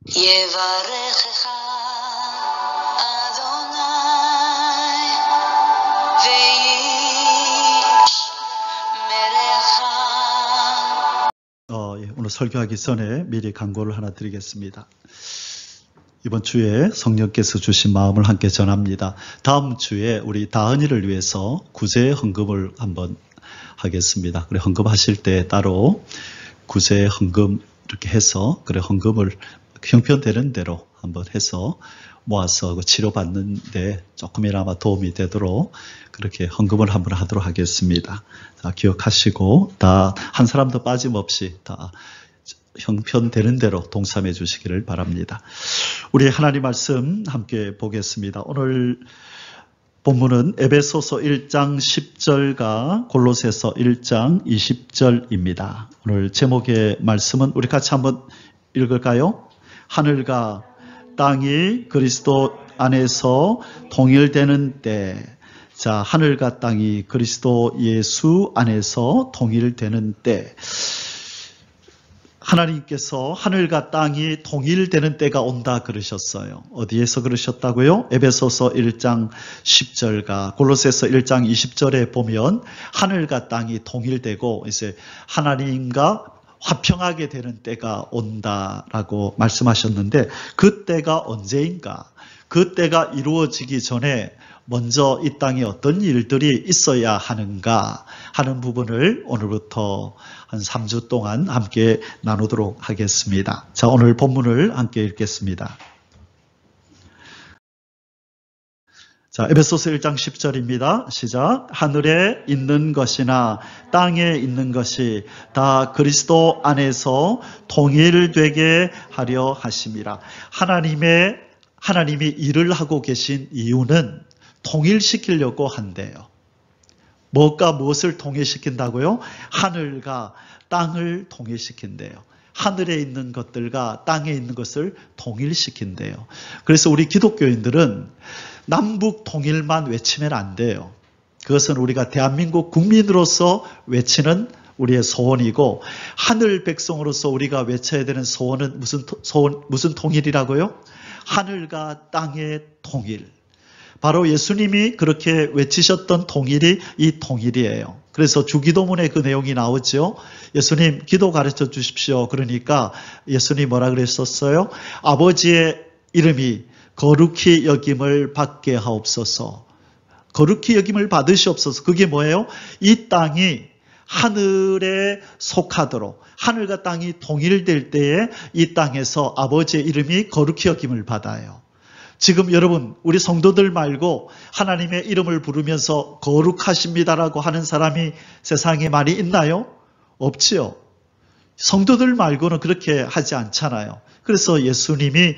יברכך אדוני וישמרך. 오늘 설교하기 전에 미리 강구를 하나 드리겠습니다. 이번 주에 성령께서 주신 마음을 함께 전합니다. 다음 주에 우리 다은이를 위해서 구제 헌금을 한번 하겠습니다. 그래 헌금하실 때 따로 구제 헌금 이렇게 해서 그래 헌금을 형편되는 대로 한번 해서 모아서 치료받는데 조금이나마 도움이 되도록 그렇게 헌금을 한번 하도록 하겠습니다. 자, 기억하시고 다 한 사람도 빠짐없이 다 형편되는 대로 동참해 주시기를 바랍니다. 우리 하나님 말씀 함께 보겠습니다. 오늘 본문은 에베소서 1장 10절과 골로새서 1장 20절입니다. 오늘 제목의 말씀은 우리 같이 한번 읽을까요? 하늘과 땅이 그리스도 안에서 통일되는 때. 자, 하늘과 땅이 그리스도 예수 안에서 통일되는 때. 하나님께서 하늘과 땅이 통일되는 때가 온다 그러셨어요. 어디에서 그러셨다고요? 에베소서 1장 10절과 골로새서 1장 20절에 보면 하늘과 땅이 통일되고 이제 하나님과 화평하게 되는 때가 온다라고 말씀하셨는데 그 때가 언제인가? 그 때가 이루어지기 전에 먼저 이 땅에 어떤 일들이 있어야 하는가 하는 부분을 오늘부터 한 3주 동안 함께 나누도록 하겠습니다. 자, 오늘 본문을 함께 읽겠습니다. 자, 에베소서 1장 10절입니다. 시작. 하늘에 있는 것이나 땅에 있는 것이 다 그리스도 안에서 통일되게 하려 하심이라. 하나님이 일을 하고 계신 이유는 통일시키려고 한대요. 무엇과 무엇을 통일시킨다고요? 하늘과 땅을 통일시킨대요. 하늘에 있는 것들과 땅에 있는 것을 통일시킨대요. 그래서 우리 기독교인들은 남북 통일만 외치면 안 돼요. 그것은 우리가 대한민국 국민으로서 외치는 우리의 소원이고 하늘 백성으로서 우리가 외쳐야 되는 소원은 무슨 통일이라고요? 하늘과 땅의 통일. 바로 예수님이 그렇게 외치셨던 통일이 이 통일이에요. 그래서 주기도문에 그 내용이 나오죠. 예수님 기도 가르쳐 주십시오. 그러니까 예수님 뭐라 그랬었어요? 아버지의 이름이 거룩히 여김을 받게 하옵소서. 거룩히 여김을 받으시옵소서. 그게 뭐예요? 이 땅이 하늘에 속하도록 하늘과 땅이 통일될 때에 이 땅에서 아버지의 이름이 거룩히 여김을 받아요. 지금 여러분 우리 성도들 말고 하나님의 이름을 부르면서 거룩하십니다라고 하는 사람이 세상에 많이 있나요? 없지요. 성도들 말고는 그렇게 하지 않잖아요. 그래서 예수님의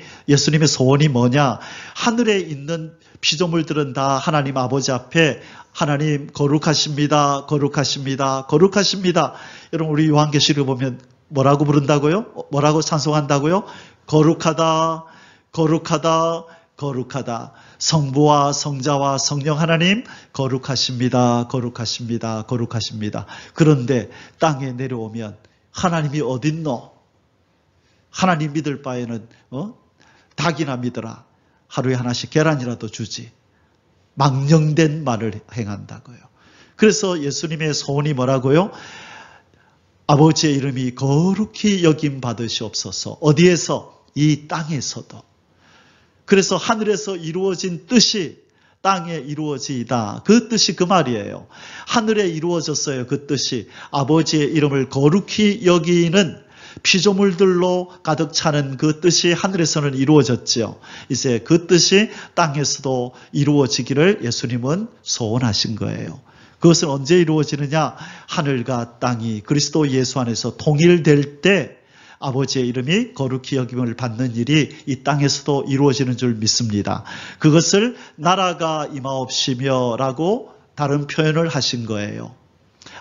소원이 뭐냐? 하늘에 있는 피조물들은 다 하나님 아버지 앞에 하나님 거룩하십니다. 거룩하십니다. 거룩하십니다. 여러분 우리 요한계시를 보면 뭐라고 부른다고요? 뭐라고 찬송한다고요? 거룩하다. 거룩하다. 거룩하다. 성부와 성자와 성령 하나님 거룩하십니다. 거룩하십니다. 거룩하십니다. 그런데 땅에 내려오면 하나님이 어딨노? 하나님 믿을 바에는 닭이나 믿어라. 하루에 하나씩 계란이라도 주지. 망령된 말을 행한다고요. 그래서 예수님의 소원이 뭐라고요? 아버지의 이름이 거룩히 여김 받으시옵소서. 어디에서? 이 땅에서도. 그래서 하늘에서 이루어진 뜻이 땅에 이루어지이다. 그 뜻이 그 말이에요. 하늘에 이루어졌어요. 그 뜻이 아버지의 이름을 거룩히 여기는 피조물들로 가득 차는 그 뜻이 하늘에서는 이루어졌죠. 이제 그 뜻이 땅에서도 이루어지기를 예수님은 소원하신 거예요. 그것은 언제 이루어지느냐? 하늘과 땅이 그리스도 예수 안에서 통일될 때 아버지의 이름이 거룩히 여김을 받는 일이 이 땅에서도 이루어지는 줄 믿습니다. 그것을 나라가 임하옵시며 라고 다른 표현을 하신 거예요.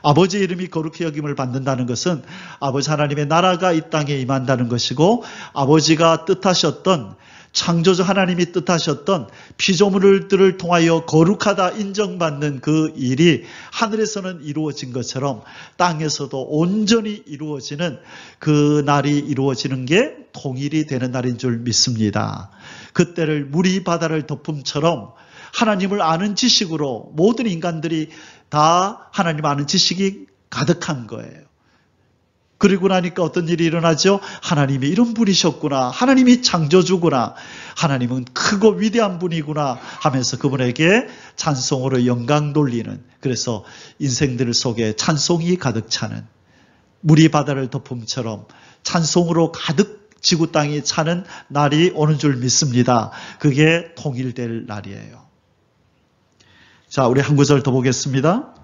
아버지의 이름이 거룩히 여김을 받는다는 것은 아버지 하나님의 나라가 이 땅에 임한다는 것이고 아버지가 뜻하셨던 창조주 하나님이 뜻하셨던 피조물들을 통하여 거룩하다 인정받는 그 일이 하늘에서는 이루어진 것처럼 땅에서도 온전히 이루어지는 그 날이 이루어지는 게 통일이 되는 날인 줄 믿습니다. 그때를 물이 바다를 덮음처럼 하나님을 아는 지식으로 모든 인간들이 다 하나님 아는 지식이 가득한 거예요. 그리고 나니까 어떤 일이 일어나죠? 하나님이 이런 분이셨구나. 하나님이 창조주구나. 하나님은 크고 위대한 분이구나 하면서 그분에게 찬송으로 영광 돌리는, 그래서 인생들 속에 찬송이 가득 차는, 물이 바다를 덮음처럼 찬송으로 가득 지구 땅이 차는 날이 오는 줄 믿습니다. 그게 통일될 날이에요. 자, 우리 한 구절 더 보겠습니다.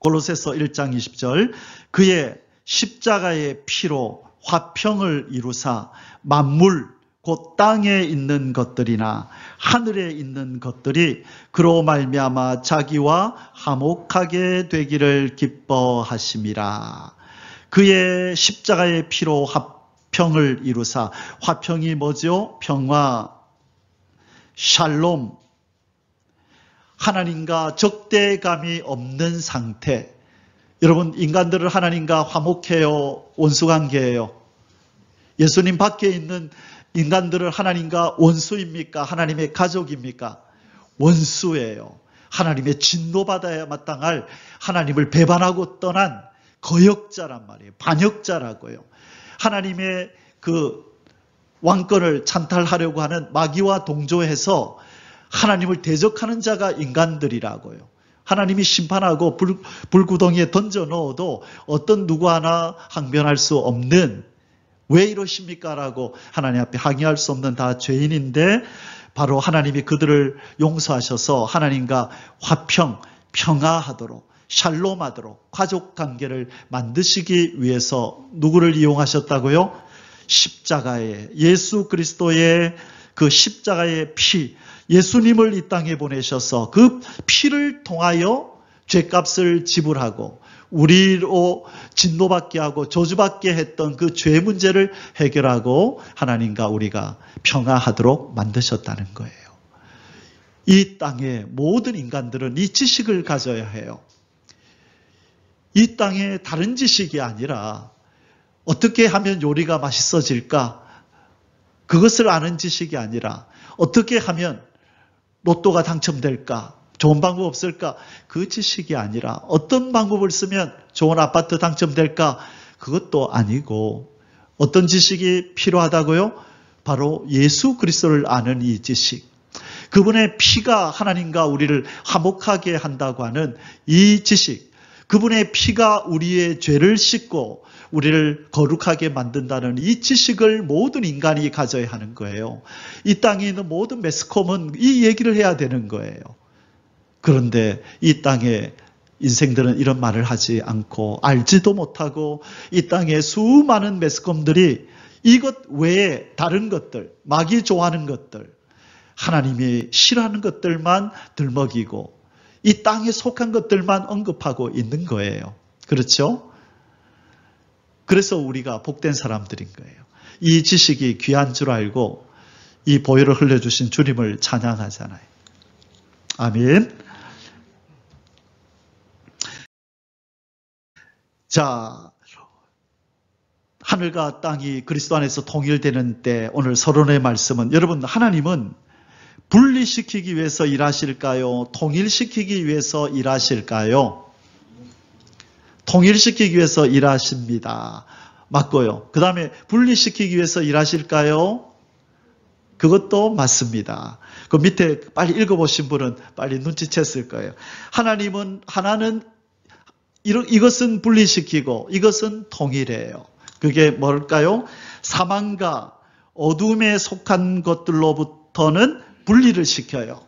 골로새서 1장 20절, 그의 십자가의 피로 화평을 이루사 만물 곧 땅에 있는 것들이나 하늘에 있는 것들이 그로 말미암아 자기와 화목하게 되기를 기뻐하심이라. 그의 십자가의 피로 화평을 이루사, 화평이 뭐죠? 평화, 샬롬, 하나님과 적대감이 없는 상태. 여러분, 인간들은 하나님과 화목해요? 원수관계예요? 예수님 밖에 있는 인간들은 하나님과 원수입니까? 하나님의 가족입니까? 원수예요. 하나님의 진노받아야 마땅할, 하나님을 배반하고 떠난 거역자란 말이에요. 반역자라고요. 하나님의 그 왕권을 찬탈하려고 하는 마귀와 동조해서 하나님을 대적하는 자가 인간들이라고요. 하나님이 심판하고 불구덩이에 던져 넣어도 어떤 누구 하나 항변할 수 없는, 왜 이러십니까? 라고 하나님 앞에 항의할 수 없는 다 죄인인데, 바로 하나님이 그들을 용서하셔서 하나님과 화평, 평화하도록, 샬롬하도록 가족관계를 만드시기 위해서 누구를 이용하셨다고요? 십자가에, 예수 그리스도의 그 십자가의 피, 예수님을 이 땅에 보내셔서 그 피를 통하여 죄값을 지불하고 우리로 진노받게 하고 저주받게 했던 그 죄 문제를 해결하고 하나님과 우리가 평화하도록 만드셨다는 거예요. 이 땅의 모든 인간들은 이 지식을 가져야 해요. 이 땅의 다른 지식이 아니라 어떻게 하면 요리가 맛있어질까? 그것을 아는 지식이 아니라 어떻게 하면 로또가 당첨될까? 좋은 방법 없을까? 그 지식이 아니라 어떤 방법을 쓰면 좋은 아파트 당첨될까? 그것도 아니고 어떤 지식이 필요하다고요? 바로 예수 그리스도를 아는 이 지식. 그분의 피가 하나님과 우리를 화목하게 한다고 하는 이 지식. 그분의 피가 우리의 죄를 씻고 우리를 거룩하게 만든다는 이 지식을 모든 인간이 가져야 하는 거예요. 이 땅에 있는 모든 매스컴은 이 얘기를 해야 되는 거예요. 그런데 이 땅에 인생들은 이런 말을 하지 않고 알지도 못하고 이 땅에 수많은 매스컴들이 이것 외에 다른 것들, 마귀 좋아하는 것들, 하나님이 싫어하는 것들만 들먹이고 이 땅에 속한 것들만 언급하고 있는 거예요. 그렇죠? 그래서 우리가 복된 사람들인 거예요. 이 지식이 귀한 줄 알고 이 보혈을 흘려주신 주님을 찬양하잖아요. 아멘. 자, 하늘과 땅이 그리스도 안에서 통일되는 때 오늘 서론의 말씀은, 여러분, 하나님은 분리시키기 위해서 일하실까요? 통일시키기 위해서 일하실까요? 통일시키기 위해서 일하십니다. 맞고요. 그 다음에 분리시키기 위해서 일하실까요? 그것도 맞습니다. 그 밑에 빨리 읽어보신 분은 빨리 눈치챘을 거예요. 하나는 이것은 분리시키고 이것은 통일해요. 그게 뭘까요? 사망과 어둠에 속한 것들로부터는 분리를 시켜요.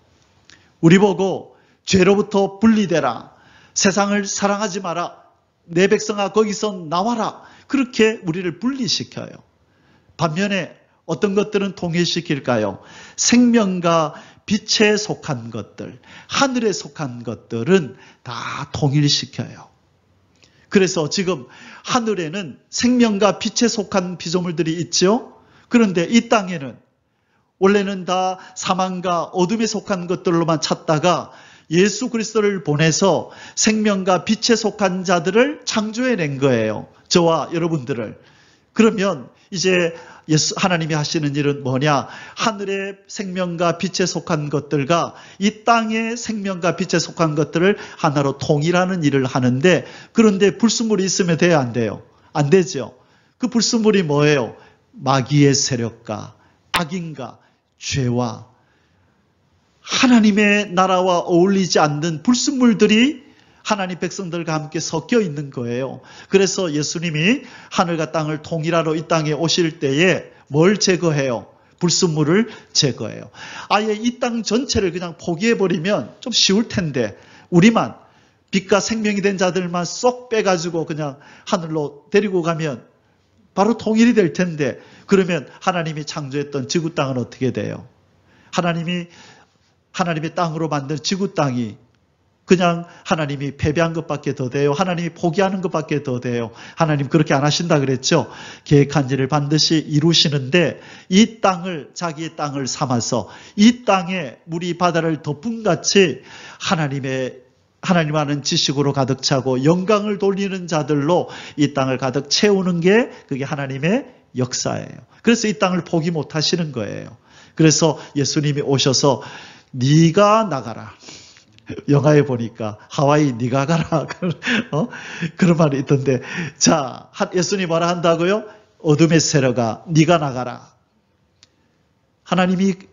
우리 보고 죄로부터 분리되라. 세상을 사랑하지 마라. 내 백성아 거기서 나와라. 그렇게 우리를 분리시켜요. 반면에 어떤 것들은 통일시킬까요? 생명과 빛에 속한 것들, 하늘에 속한 것들은 다 통일시켜요. 그래서 지금 하늘에는 생명과 빛에 속한 피조물들이 있죠. 그런데 이 땅에는 원래는 다 사망과 어둠에 속한 것들로만 찾다가 예수 그리스도를 보내서 생명과 빛에 속한 자들을 창조해낸 거예요. 저와 여러분들을. 그러면 이제 하나님이 하시는 일은 뭐냐? 하늘의 생명과 빛에 속한 것들과 이 땅의 생명과 빛에 속한 것들을 하나로 통일하는 일을 하는데, 그런데 불순물이 있으면 돼야 안 돼요? 안 되죠. 그 불순물이 뭐예요? 마귀의 세력과 악인과 죄와 하나님의 나라와 어울리지 않는 불순물들이 하나님 백성들과 함께 섞여 있는 거예요. 그래서 예수님이 하늘과 땅을 통일하러 이 땅에 오실 때에 뭘 제거해요? 불순물을 제거해요. 아예 이 땅 전체를 그냥 포기해버리면 좀 쉬울 텐데, 우리만 빛과 생명이 된 자들만 쏙 빼가지고 그냥 하늘로 데리고 가면 바로 통일이 될 텐데, 그러면 하나님이 창조했던 지구 땅은 어떻게 돼요? 하나님의 땅으로 만든 지구 땅이 그냥 하나님이 패배한 것밖에 더 돼요? 하나님이 포기하는 것밖에 더 돼요? 하나님 그렇게 안 하신다 그랬죠? 계획한 일을 반드시 이루시는데, 이 땅을 자기의 땅을 삼아서 이 땅에 물이 바다를 덮음같이 하나님과는 지식으로 가득 차고 영광을 돌리는 자들로 이 땅을 가득 채우는 게 그게 하나님의 역사예요. 그래서 이 땅을 포기 못 하시는 거예요. 그래서 예수님이 오셔서 네가 나가라. 영화에 보니까 하와이 네가 가라. 그런 말이 있던데, 자, 예수님이 뭐라 한다고요? 어둠의 세력아 네가 나가라.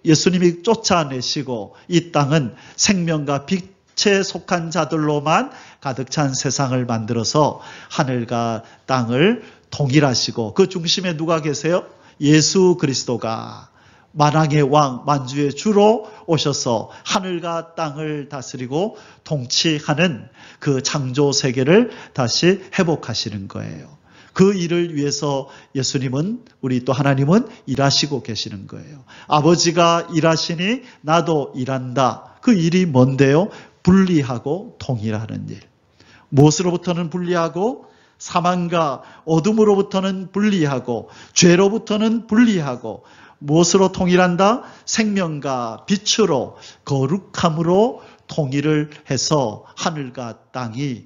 예수님이 쫓아내시고 이 땅은 생명과 빛에 속한 자들로만 가득 찬 세상을 만들어서 하늘과 땅을 통일하시고, 그 중심에 누가 계세요? 예수 그리스도가 만왕의 왕, 만주의 주로 오셔서 하늘과 땅을 다스리고 통치하는 그 창조 세계를 다시 회복하시는 거예요. 그 일을 위해서 예수님은, 우리 또 하나님은 일하시고 계시는 거예요. 아버지가 일하시니 나도 일한다. 그 일이 뭔데요? 분리하고 통일하는 일. 무엇으로부터는 분리하고? 사망과 어둠으로부터는 분리하고, 죄로부터는 분리하고, 무엇으로 통일한다? 생명과 빛으로, 거룩함으로 통일을 해서 하늘과 땅이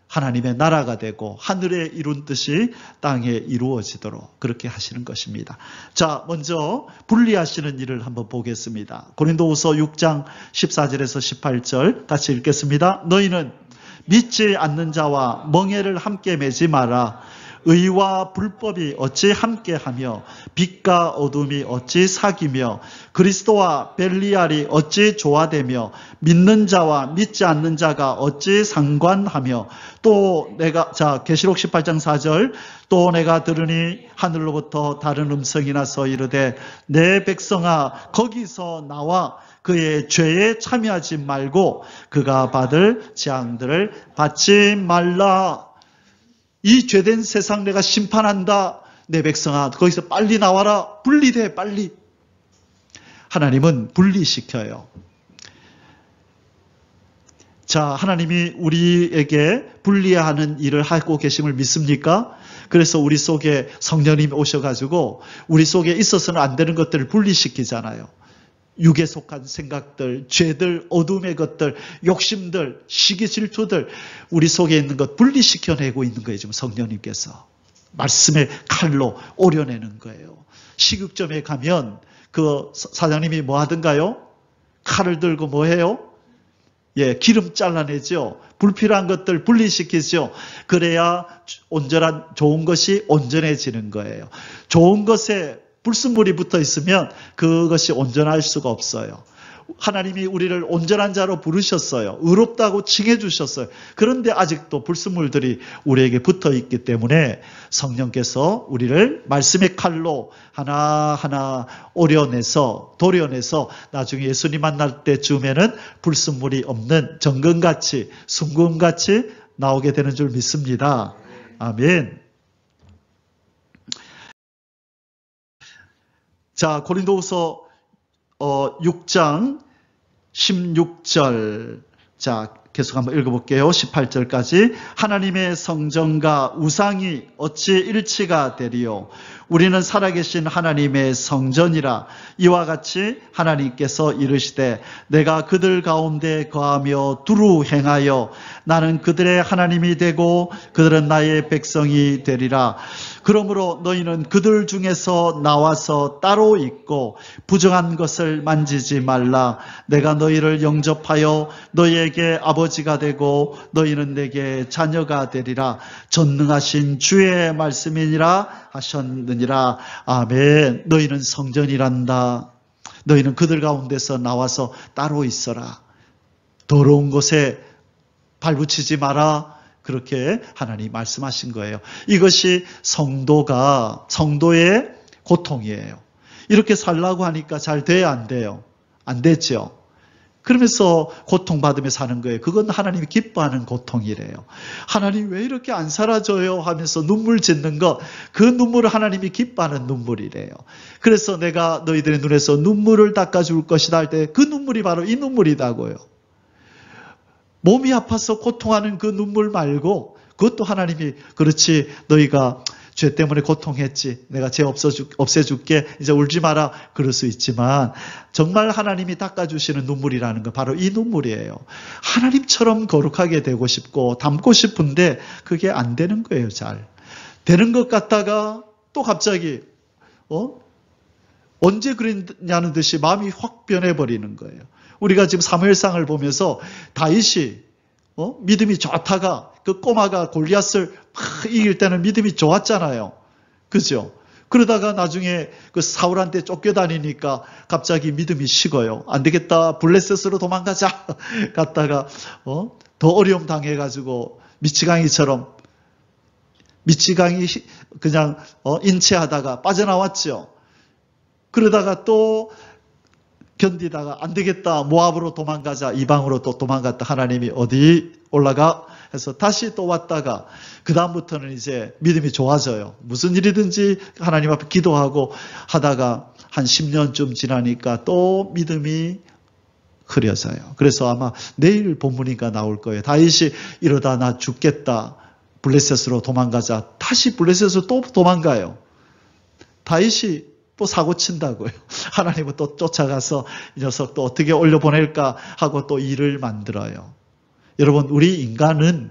하나님의 나라가 되고 하늘에 이룬 뜻이 땅에 이루어지도록 그렇게 하시는 것입니다. 자, 먼저 분리하시는 일을 한번 보겠습니다. 고린도후서 6장 14절에서 18절 같이 읽겠습니다. 너희는 믿지 않는 자와 멍에를 함께 매지 마라. 의와 불법이 어찌 함께하며 빛과 어둠이 어찌 사귀며 그리스도와 벨리알이 어찌 조화되며 믿는 자와 믿지 않는 자가 어찌 상관하며, 또 내가, 자, 계시록 18장 4절, 또 내가 들으니 하늘로부터 다른 음성이 나서 이르되 내 백성아 거기서 나와 그의 죄에 참여하지 말고 그가 받을 재앙들을 받지 말라. 이 죄된 세상 내가 심판한다. 내 백성아 거기서 빨리 나와라. 분리돼 빨리. 하나님은 분리시켜요. 자, 하나님이 우리에게 분리하는 일을 하고 계심을 믿습니까? 그래서 우리 속에 성령님이 오셔가지고 우리 속에 있어서는 안 되는 것들을 분리시키잖아요. 육에 속한 생각들, 죄들, 어둠의 것들, 욕심들, 시기 질투들, 우리 속에 있는 것 분리시켜내고 있는 거예요. 지금 성령님께서 말씀의 칼로 오려내는 거예요. 식육점에 가면 그 사장님이 뭐 하던가요? 칼을 들고 뭐 해요? 기름 잘라내죠. 불필요한 것들 분리시키죠. 그래야 온전한, 좋은 것이 온전해지는 거예요. 좋은 것에 불순물이 붙어 있으면 그것이 온전할 수가 없어요. 하나님이 우리를 온전한 자로 부르셨어요. 의롭다고 칭해 주셨어요. 그런데 아직도 불순물들이 우리에게 붙어 있기 때문에 성령께서 우리를 말씀의 칼로 하나하나 오려내서 도려내서 나중에 예수님 만날 때쯤에는 불순물이 없는 정금같이 순금같이 나오게 되는 줄 믿습니다. 아멘. 자, 고린도후서 6장 16절. 자, 계속 한번 읽어볼게요. 18절까지. 하나님의 성전과 우상이 어찌 일치가 되리요? 우리는 살아계신 하나님의 성전이라. 이와 같이 하나님께서 이르시되 내가 그들 가운데 거하며 두루 행하여 나는 그들의 하나님이 되고 그들은 나의 백성이 되리라. 그러므로 너희는 그들 중에서 나와서 따로 있고 부정한 것을 만지지 말라. 내가 너희를 영접하여 너희에게 아버지가 되고 너희는 내게 자녀가 되리라. 전능하신 주의 말씀이니라 하셨느니라. 아멘. 너희는 성전이란다. 너희는 그들 가운데서 나와서 따로 있어라. 더러운 곳에 발붙이지 마라. 그렇게 하나님 말씀하신 거예요. 이것이 성도의 고통이에요. 이렇게 살라고 하니까 잘 돼야 안 돼요? 안 되죠. 그러면서 고통받으며 사는 거예요. 그건 하나님이 기뻐하는 고통이래요. 하나님 왜 이렇게 안 살아줘요? 하면서 눈물 짓는 것, 그 눈물을 하나님이 기뻐하는 눈물이래요. 그래서 내가 너희들의 눈에서 눈물을 닦아줄 것이다 할 때 그 눈물이 바로 이 눈물이다고요. 몸이 아파서 고통하는 그 눈물 말고 그것도 하나님이 그렇지 너희가 죄 때문에 고통했지 내가 죄 없애줄게 이제 울지 마라 그럴 수 있지만 정말 하나님이 닦아주시는 눈물이라는 건 바로 이 눈물이에요. 하나님처럼 거룩하게 되고 싶고 닮고 싶은데 그게 안 되는 거예요. 잘 되는 것 같다가 또 갑자기 언제 그랬냐는 듯이 마음이 확 변해버리는 거예요. 우리가 지금 사무엘상을 보면서 다윗이 믿음이 좋다가 그 꼬마가 골리앗을 막 이길 때는 믿음이 좋았잖아요. 그죠? 그러다가 나중에 그 사울한테 쫓겨다니니까 갑자기 믿음이 식어요. 안 되겠다. 블레셋으로 도망가자. 갔다가 더 어려움 당해가지고 미치광이 그냥 인체하다가 빠져나왔죠. 그러다가 또 견디다가 안 되겠다. 모압으로 도망가자. 이방으로 또 도망갔다. 하나님이 어디 올라가? 해서 다시 또 왔다가 그 다음부터는 이제 믿음이 좋아져요. 무슨 일이든지 하나님 앞에 기도하고 하다가 한 10년쯤 지나니까 또 믿음이 흐려져요. 그래서 아마 내일 본문이가 나올 거예요. 다윗이 이러다 나 죽겠다. 블레셋으로 도망가자. 다시 블레셋으로 또 도망가요. 다윗이 또 사고 친다고요. 하나님은 또 쫓아가서 이 녀석 또 어떻게 올려보낼까 하고 또 일을 만들어요. 여러분 우리 인간은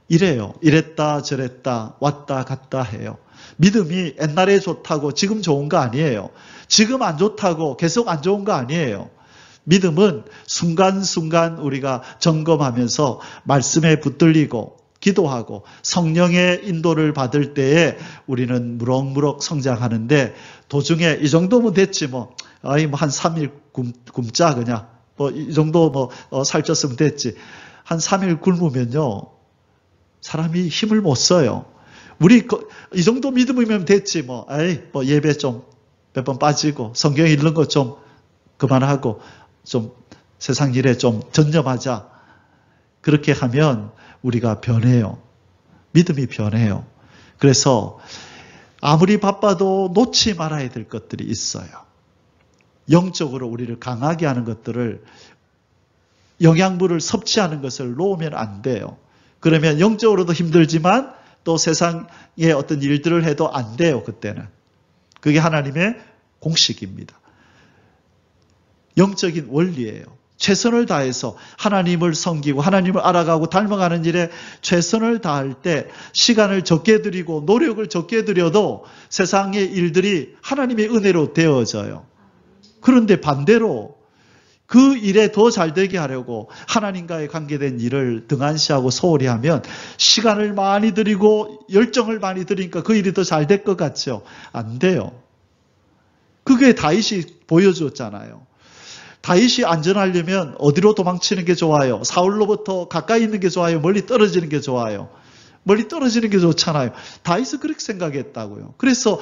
이래요. 이랬다 저랬다 왔다 갔다 해요. 믿음이 옛날에 좋다고 지금 좋은 거 아니에요. 지금 안 좋다고 계속 안 좋은 거 아니에요. 믿음은 순간순간 우리가 점검하면서 말씀에 붙들리고 기도하고 성령의 인도를 받을 때에 우리는 무럭무럭 성장하는데 도중에 이 정도면 됐지 한 3일 굶자 그냥 이 정도 살쪘으면 됐지. 한 3일 굶으면요 사람이 힘을 못 써요. 우리 이 정도 믿음이면 됐지 예배 좀 몇 번 빠지고 성경 읽는 거 좀 그만하고 좀 세상 일에 좀 전념하자. 그렇게 하면 우리가 변해요. 믿음이 변해요. 그래서 아무리 바빠도 놓지 말아야 될 것들이 있어요. 영적으로 우리를 강하게 하는 것들을 영양분을 섭취하는 것을 놓으면 안 돼요. 그러면 영적으로도 힘들지만 또 세상의 어떤 일들을 해도 안 돼요. 그때는. 그게 하나님의 공식입니다. 영적인 원리예요. 최선을 다해서 하나님을 섬기고 하나님을 알아가고 닮아가는 일에 최선을 다할 때 시간을 적게 들이고 노력을 적게 들여도 세상의 일들이 하나님의 은혜로 되어져요. 그런데 반대로 그 일에 더 잘되게 하려고 하나님과의 관계된 일을 등한시하고 소홀히 하면 시간을 많이 들이고 열정을 많이 들이니까 그 일이 더 잘 될 것 같죠? 안 돼요. 그게 다윗이 보여줬잖아요. 다윗이 안전하려면 어디로 도망치는 게 좋아요? 사울로부터 가까이 있는 게 좋아요? 멀리 떨어지는 게 좋아요? 멀리 떨어지는 게 좋잖아요. 다윗은 그렇게 생각했다고요. 그래서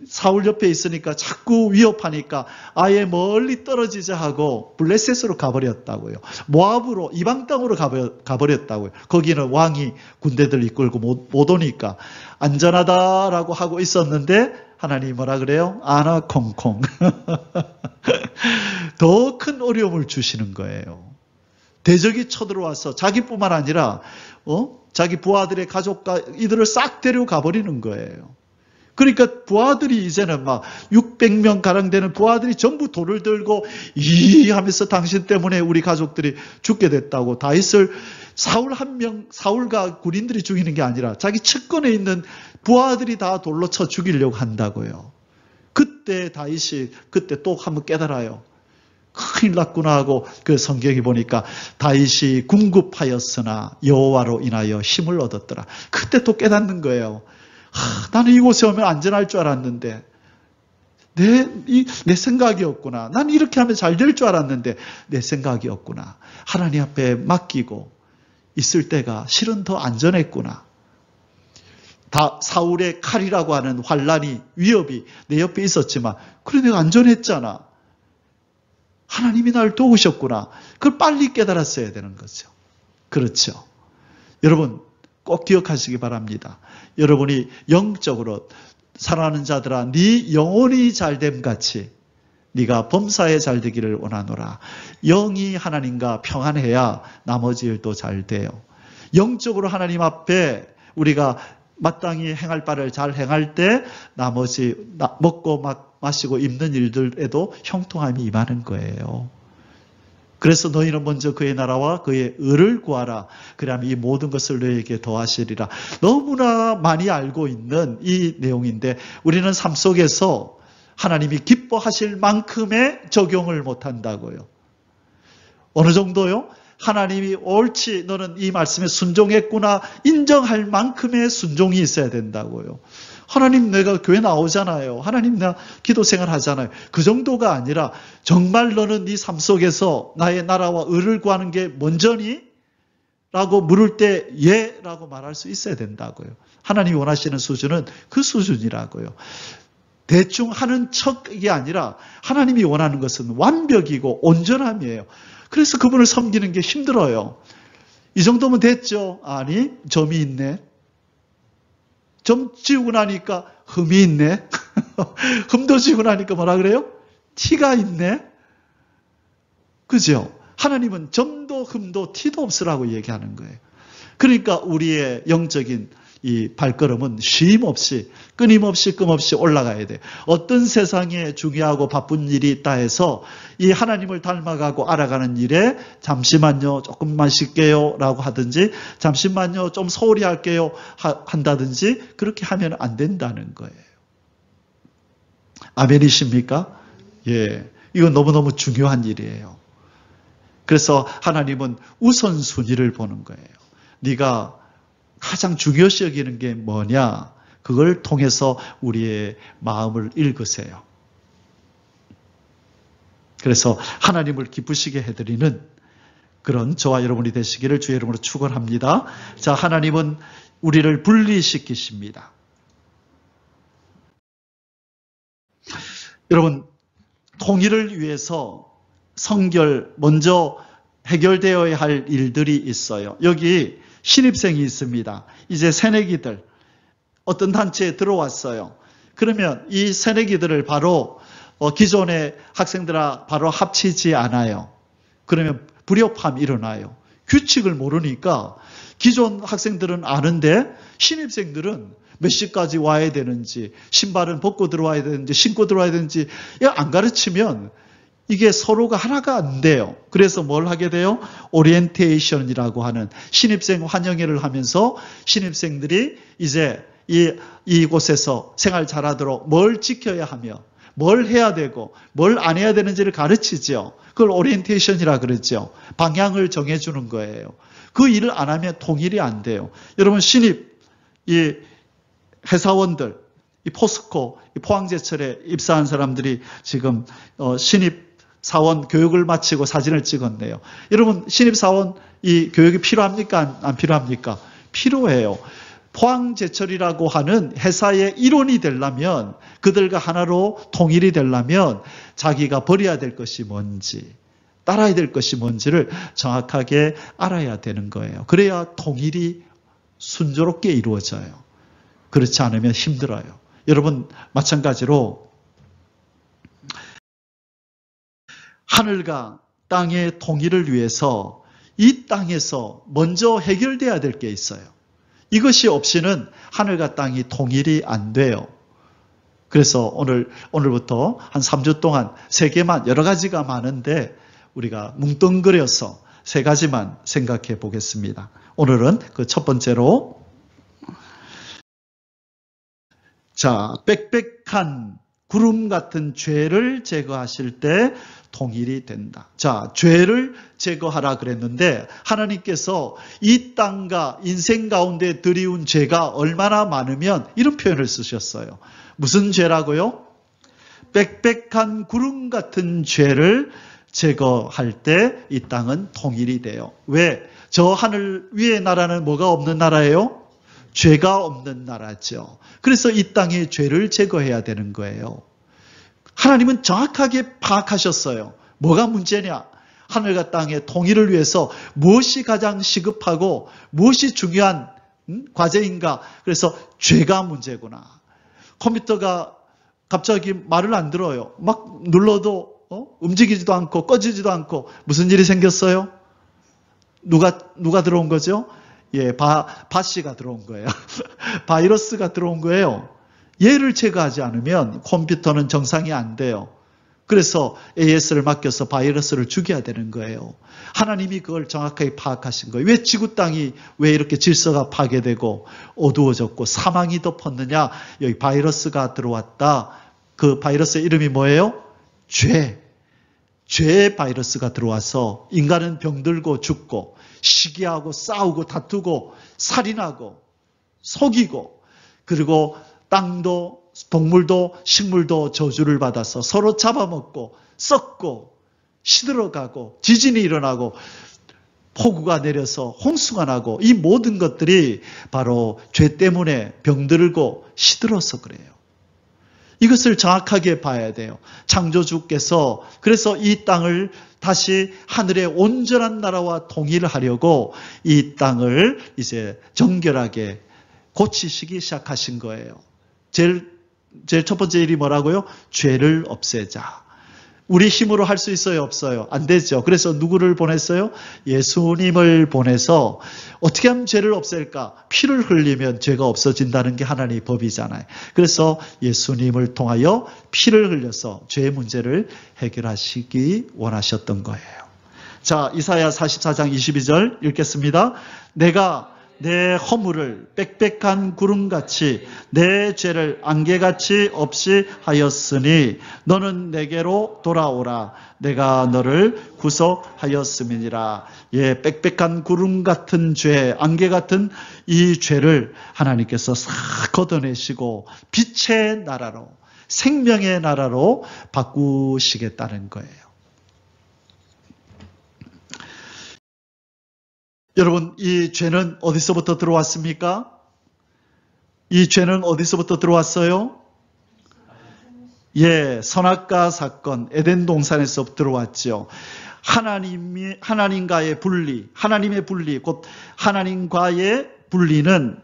사울 옆에 있으니까 자꾸 위협하니까 아예 멀리 떨어지자 하고 블레셋으로 가버렸다고요. 모압으로 이방 땅으로 가버렸다고요. 거기는 왕이 군대들 이끌고 못 오니까 안전하다라고 하고 있었는데 하나님이 뭐라 그래요? 아나 콩콩. 더 큰 어려움을 주시는 거예요. 대적이 쳐들어와서 자기뿐만 아니라 자기 부하들의 가족과 이들을 싹 데려가 버리는 거예요. 그러니까 부하들이 이제는 막 600명 가량 되는 부하들이 전부 돌을 들고 이 하면서 당신 때문에 우리 가족들이 죽게 됐다고 다윗을 사울과 군인들이 죽이는 게 아니라 자기 측근에 있는 부하들이 다 돌로 쳐 죽이려고 한다고요. 그때 다윗이 그때 또 한번 깨달아요. 큰일 났구나 하고 그 성경에 보니까 다윗이 궁급하였으나 여호와로 인하여 힘을 얻었더라. 그때 또 깨닫는 거예요. 나는 이곳에 오면 안전할 줄 알았는데 내 생각이었구나. 난 이렇게 하면 잘 될 줄 알았는데 내 생각이었구나. 하나님 앞에 맡기고 있을 때가 실은 더 안전했구나. 다 사울의 칼이라고 하는 환란이 위협이 내 옆에 있었지만 그래 내가 안전했잖아. 하나님이 날 도우셨구나. 그걸 빨리 깨달았어야 되는 거죠. 그렇죠. 여러분 꼭 기억하시기 바랍니다. 여러분이 영적으로 사랑하는 자들아 네 영혼이 잘됨 같이 네가 범사에 잘되기를 원하노라. 영이 하나님과 평안해야 나머지 일도 잘 돼요. 영적으로 하나님 앞에 우리가 마땅히 행할 바를 잘 행할 때 나머지 먹고 마시고 입는 일들에도 형통함이 임하는 거예요. 그래서 너희는 먼저 그의 나라와 그의 의를 구하라. 그러면 이 모든 것을 너희에게 더하시리라. 너무나 많이 알고 있는 이 내용인데 우리는 삶 속에서 하나님이 기뻐하실 만큼의 적용을 못한다고요. 어느 정도요? 하나님이 옳지 너는 이 말씀에 순종했구나 인정할 만큼의 순종이 있어야 된다고요. 하나님 내가 교회 나오잖아요. 하나님 내가 기도 생활 하잖아요. 그 정도가 아니라 정말 너는 네 삶 속에서 나의 나라와 의를 구하는 게 먼저니? 라고 물을 때 예 라고 말할 수 있어야 된다고요. 하나님이 원하시는 수준은 그 수준이라고요. 대충 하는 척이 아니라 하나님이 원하는 것은 완벽이고 온전함이에요. 그래서 그분을 섬기는 게 힘들어요. 이 정도면 됐죠? 아니, 점이 있네. 점 지우고 나니까 흠이 있네. 흠도 지우고 나니까 뭐라 그래요? 티가 있네. 그죠? 하나님은 점도 흠도 티도 없으라고 얘기하는 거예요. 그러니까 우리의 영적인 이 발걸음은 쉼 없이 끊임없이 올라가야 돼요. 어떤 세상에 중요하고 바쁜 일이 있다 해서 이 하나님을 닮아가고 알아가는 일에 잠시만요 조금만 쉴게요 라고 하든지 잠시만요 좀 소홀히 할게요 한다든지 그렇게 하면 안 된다는 거예요. 아멘이십니까? 예, 이건 너무너무 중요한 일이에요. 그래서 하나님은 우선순위를 보는 거예요. 네가 가장 중요시 여기는 게 뭐냐? 그걸 통해서 우리의 마음을 읽으세요. 그래서 하나님을 기쁘시게 해드리는 그런 저와 여러분이 되시기를 주의 이름으로 축원합니다. 자, 하나님은 우리를 분리시키십니다. 여러분, 통일을 위해서 성결 먼저 해결되어야 할 일들이 있어요. 여기 신입생이 있습니다. 이제 새내기들 어떤 단체에 들어왔어요. 그러면 이 새내기들을 바로 기존의 학생들과 바로 합치지 않아요. 그러면 불협화음이 일어나요. 규칙을 모르니까 기존 학생들은 아는데 신입생들은 몇 시까지 와야 되는지 신발은 벗고 들어와야 되는지 신고 들어와야 되는지 안 가르치면 이게 서로가 하나가 안 돼요. 그래서 뭘 하게 돼요? 오리엔테이션이라고 하는 신입생 환영회를 하면서 신입생들이 이제 이곳에서 생활 잘하도록 뭘 지켜야 하며 뭘 해야 되고 뭘 안 해야 되는지를 가르치죠. 그걸 오리엔테이션이라 그러죠. 방향을 정해주는 거예요. 그 일을 안 하면 통일이 안 돼요. 여러분 신입 이 회사원들 이 포스코 이 포항제철에 입사한 사람들이 지금 신입 사원 교육을 마치고 사진을 찍었네요. 여러분 신입사원 이 교육이 필요합니까? 안 필요합니까? 필요해요. 포항제철이라고 하는 회사의 일원이 되려면 그들과 하나로 통일이 되려면 자기가 버려야 될 것이 뭔지 따라야 될 것이 뭔지를 정확하게 알아야 되는 거예요. 그래야 통일이 순조롭게 이루어져요. 그렇지 않으면 힘들어요. 여러분 마찬가지로 하늘과 땅의 통일을 위해서 이 땅에서 먼저 해결돼야 될 게 있어요. 이것이 없이는 하늘과 땅이 통일이 안 돼요. 그래서 오늘부터 한 3주 동안 3개만 여러 가지가 많은데 우리가 뭉뚱그려서 3가지만 생각해 보겠습니다. 오늘은 그 첫 번째로 자, 빽빽한 구름 같은 죄를 제거하실 때 통일이 된다. 자, 죄를 제거하라 그랬는데 하나님께서 이 땅과 인생 가운데 드리운 죄가 얼마나 많으면 이런 표현을 쓰셨어요. 무슨 죄라고요? 빽빽한 구름 같은 죄를 제거할 때 이 땅은 통일이 돼요. 왜? 저 하늘 위의 나라는 뭐가 없는 나라예요? 죄가 없는 나라죠. 그래서 이 땅의 죄를 제거해야 되는 거예요. 하나님은 정확하게 파악하셨어요. 뭐가 문제냐? 하늘과 땅의 통일을 위해서 무엇이 가장 시급하고 무엇이 중요한 과제인가? 그래서 죄가 문제구나. 컴퓨터가 갑자기 말을 안 들어요. 막 눌러도 움직이지도 않고 꺼지지도 않고 무슨 일이 생겼어요? 누가 들어온 거죠? 예, 바씨가 들어온 거예요. 바이러스가 들어온 거예요. 얘를 제거하지 않으면 컴퓨터는 정상이 안 돼요. 그래서 AS를 맡겨서 바이러스를 죽여야 되는 거예요. 하나님이 그걸 정확하게 파악하신 거예요. 왜 지구 땅이 왜 이렇게 질서가 파괴되고 어두워졌고 사망이 덮었느냐? 여기 바이러스가 들어왔다. 그 바이러스의 이름이 뭐예요? 죄의 바이러스가 들어와서 인간은 병들고 죽고 시기하고 싸우고 다투고 살인하고 속이고 그리고 땅도 동물도 식물도 저주를 받아서 서로 잡아먹고 썩고 시들어가고 지진이 일어나고 폭우가 내려서 홍수가 나고 이 모든 것들이 바로 죄 때문에 병들고 시들어서 그래요. 이것을 정확하게 봐야 돼요. 창조주께서 그래서 이 땅을 다시 하늘의 온전한 나라와 통일하려고 이 땅을 이제 정결하게 고치시기 시작하신 거예요. 제일 첫 번째 일이 뭐라고요? 죄를 없애자. 우리 힘으로 할 수 있어요? 없어요? 안 되죠. 그래서 누구를 보냈어요? 예수님을 보내서 어떻게 하면 죄를 없앨까? 피를 흘리면 죄가 없어진다는 게 하나님의 법이잖아요. 그래서 예수님을 통하여 피를 흘려서 죄의 문제를 해결하시기 원하셨던 거예요. 자, 이사야 44장 22절 읽겠습니다. 내가 내 허물을 빽빽한 구름같이 내 죄를 안개같이 없이 하였으니 너는 내게로 돌아오라. 내가 너를 구속하였음이니라. 예, 빽빽한 구름 같은 죄, 안개 같은 이 죄를 하나님께서 싹 걷어내시고 빛의 나라로, 생명의 나라로 바꾸시겠다는 거예요. 여러분, 이 죄는 어디서부터 들어왔습니까? 이 죄는 어디서부터 들어왔어요? 예, 선악과 사건, 에덴 동산에서 들어왔죠. 하나님과의 분리, 하나님의 분리, 곧 하나님과의 분리는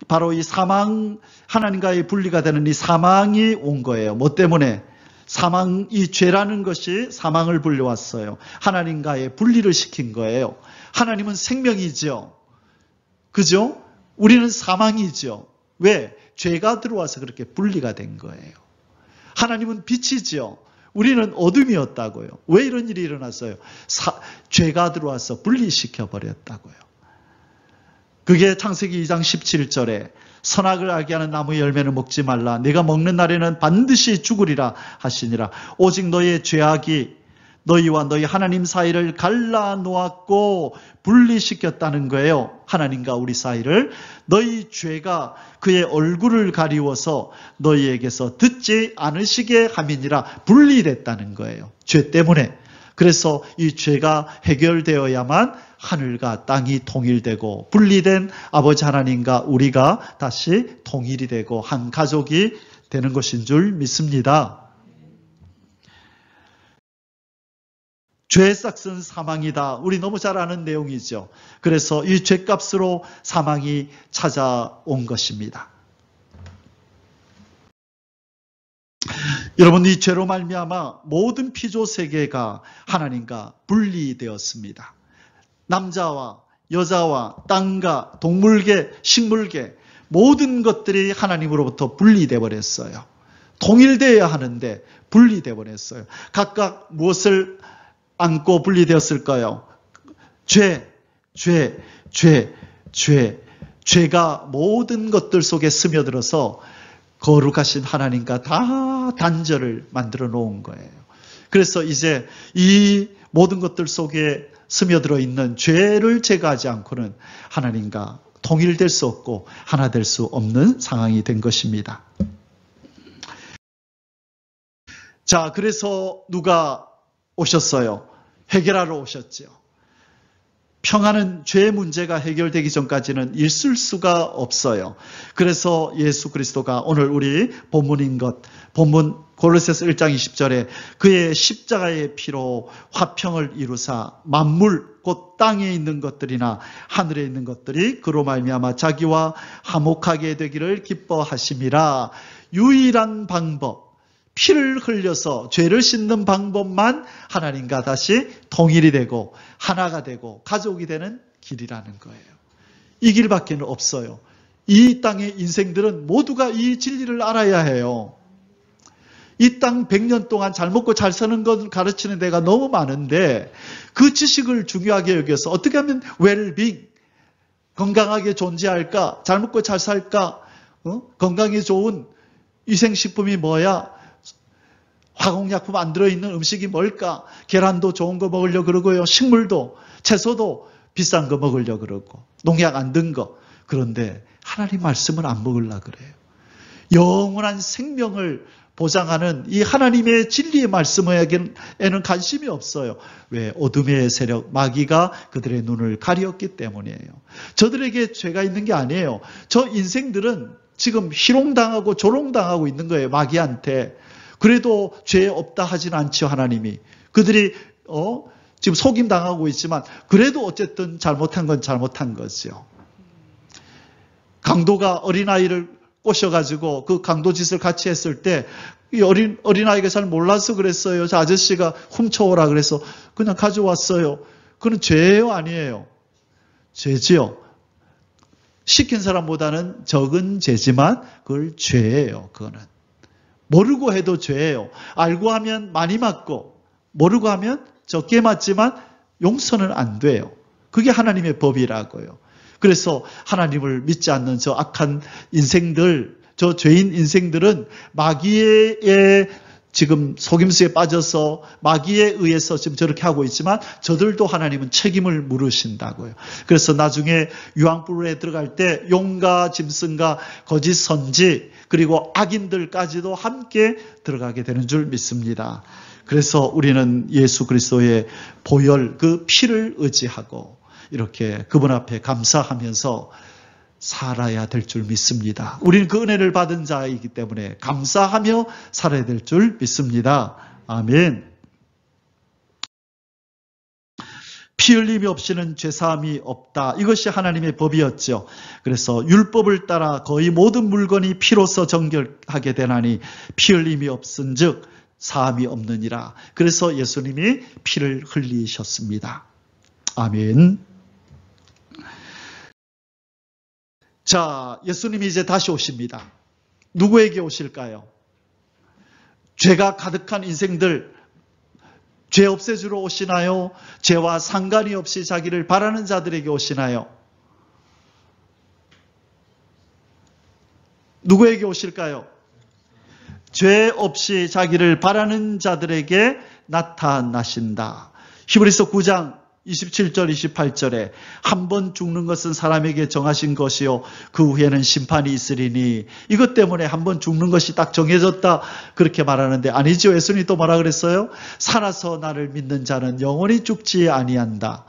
바로 이 사망, 하나님과의 분리가 되는 이 사망이 온 거예요. 뭐 때문에? 사망, 이 죄라는 것이 사망을 불려왔어요. 하나님과의 분리를 시킨 거예요. 하나님은 생명이죠. 그죠? 우리는 사망이죠. 왜? 죄가 들어와서 그렇게 분리가 된 거예요. 하나님은 빛이죠. 우리는 어둠이었다고요. 왜 이런 일이 일어났어요? 죄가 들어와서 분리시켜 버렸다고요. 그게 창세기 2장 17절에 선악을 알게 하는 나무의 열매를 먹지 말라. 네가 먹는 날에는 반드시 죽으리라 하시니라. 오직 너의 죄악이 너희와 너희 하나님 사이를 갈라놓았고 분리시켰다는 거예요. 하나님과 우리 사이를. 너희 죄가 그의 얼굴을 가리워서 너희에게서 듣지 않으시게 함이니라. 분리됐다는 거예요. 죄 때문에. 그래서 이 죄가 해결되어야만 하늘과 땅이 통일되고 분리된 아버지 하나님과 우리가 다시 통일이 되고 한 가족이 되는 것인 줄 믿습니다. 죄의 싹은 사망이다. 우리 너무 잘 아는 내용이죠. 그래서 이 죄값으로 사망이 찾아온 것입니다. 여러분, 이 죄로 말미암아 모든 피조 세계가 하나님과 분리되었습니다. 남자와 여자와 땅과 동물계, 식물계 모든 것들이 하나님으로부터 분리되어 버렸어요. 통일되어야 하는데 분리되어 버렸어요. 각각 무엇을 안고 분리되었을까요? 죄가 모든 것들 속에 스며들어서 거룩하신 하나님과 다 단절을 만들어 놓은 거예요. 그래서 이제 이 모든 것들 속에 스며들어 있는 죄를 제거하지 않고는 하나님과 통일될 수 없고 하나 될 수 없는 상황이 된 것입니다. 자, 그래서 누가 오셨어요? 해결하러 오셨죠. 평안은 죄 문제가 해결되기 전까지는 있을 수가 없어요. 그래서 예수 그리스도가 오늘 우리 본문인 본문 골로새서 1장 20절에 그의 십자가의 피로 화평을 이루사 만물 곧 땅에 있는 것들이나 하늘에 있는 것들이 그로 말미암아 자기와 화목하게 되기를 기뻐하심이라. 유일한 방법, 피를 흘려서 죄를 씻는 방법만 하나님과 다시 통일이 되고 하나가 되고 가족이 되는 길이라는 거예요. 이 길밖에 없어요. 이 땅의 인생들은 모두가 이 진리를 알아야 해요. 이 땅 100년 동안 잘 먹고 잘 사는 것 가르치는 데가 너무 많은데 그 지식을 중요하게 여겨서 어떻게 하면 웰빙, 건강하게 존재할까, 잘 먹고 잘 살까, 건강에 좋은 위생식품이 뭐야, 화공약품 안 들어있는 음식이 뭘까, 계란도 좋은 거 먹으려고 그러고요, 식물도, 채소도 비싼 거 먹으려고 그러고, 농약 안 든 거. 그런데 하나님 말씀을 안 먹으려고 그래요. 영원한 생명을 보장하는 이 하나님의 진리의 말씀에는 관심이 없어요. 왜? 어둠의 세력, 마귀가 그들의 눈을 가리었기 때문이에요. 저들에게 죄가 있는 게 아니에요. 저 인생들은 지금 희롱당하고 조롱당하고 있는 거예요. 마귀한테. 그래도 죄 없다 하진 않죠, 하나님이. 그들이 지금 속임당하고 있지만 그래도 어쨌든 잘못한 건 잘못한 거죠. 강도가 어린아이를 꼬셔가지고 그 강도짓을 같이 했을 때 이 어린아이가 잘 몰라서 그랬어요. 저 아저씨가 훔쳐오라 그래서 그냥 가져왔어요. 그건 죄예요, 아니에요? 죄지요. 시킨 사람보다는 적은 죄지만 그걸 죄예요. 그거는. 모르고 해도 죄예요. 알고 하면 많이 맞고 모르고 하면 적게 맞지만 용서는 안 돼요. 그게 하나님의 법이라고요. 그래서 하나님을 믿지 않는 저 악한 인생들, 저 죄인 인생들은 마귀의 지금 속임수에 빠져서 마귀에 의해서 지금 저렇게 하고 있지만 저들도 하나님은 책임을 물으신다고요. 그래서 나중에 유황불에 들어갈 때 용과 짐승과 거짓 선지 그리고 악인들까지도 함께 들어가게 되는 줄 믿습니다. 그래서 우리는 예수 그리스도의 보혈, 그 피를 의지하고 이렇게 그분 앞에 감사하면서 살아야 될 줄 믿습니다. 우리는 그 은혜를 받은 자이기 때문에 감사하며 살아야 될 줄 믿습니다. 아멘. 피 흘림이 없이는 죄사함이 없다. 이것이 하나님의 법이었죠. 그래서 율법을 따라 거의 모든 물건이 피로서 정결하게 되나니 피 흘림이 없은즉 사함이 없느니라. 그래서 예수님이 피를 흘리셨습니다. 아멘. 자, 예수님이 이제 다시 오십니다. 누구에게 오실까요? 죄가 가득한 인생들, 죄 없애주러 오시나요? 죄와 상관이 없이 자기를 바라는 자들에게 오시나요? 누구에게 오실까요? 죄 없이 자기를 바라는 자들에게 나타나신다. 히브리서 9장 27절 28절에 한 번 죽는 것은 사람에게 정하신 것이요 그 후에는 심판이 있으리니, 이것 때문에 한 번 죽는 것이 딱 정해졌다 그렇게 말하는데 아니죠. 예수님이 또 뭐라 그랬어요? 살아서 나를 믿는 자는 영원히 죽지 아니한다.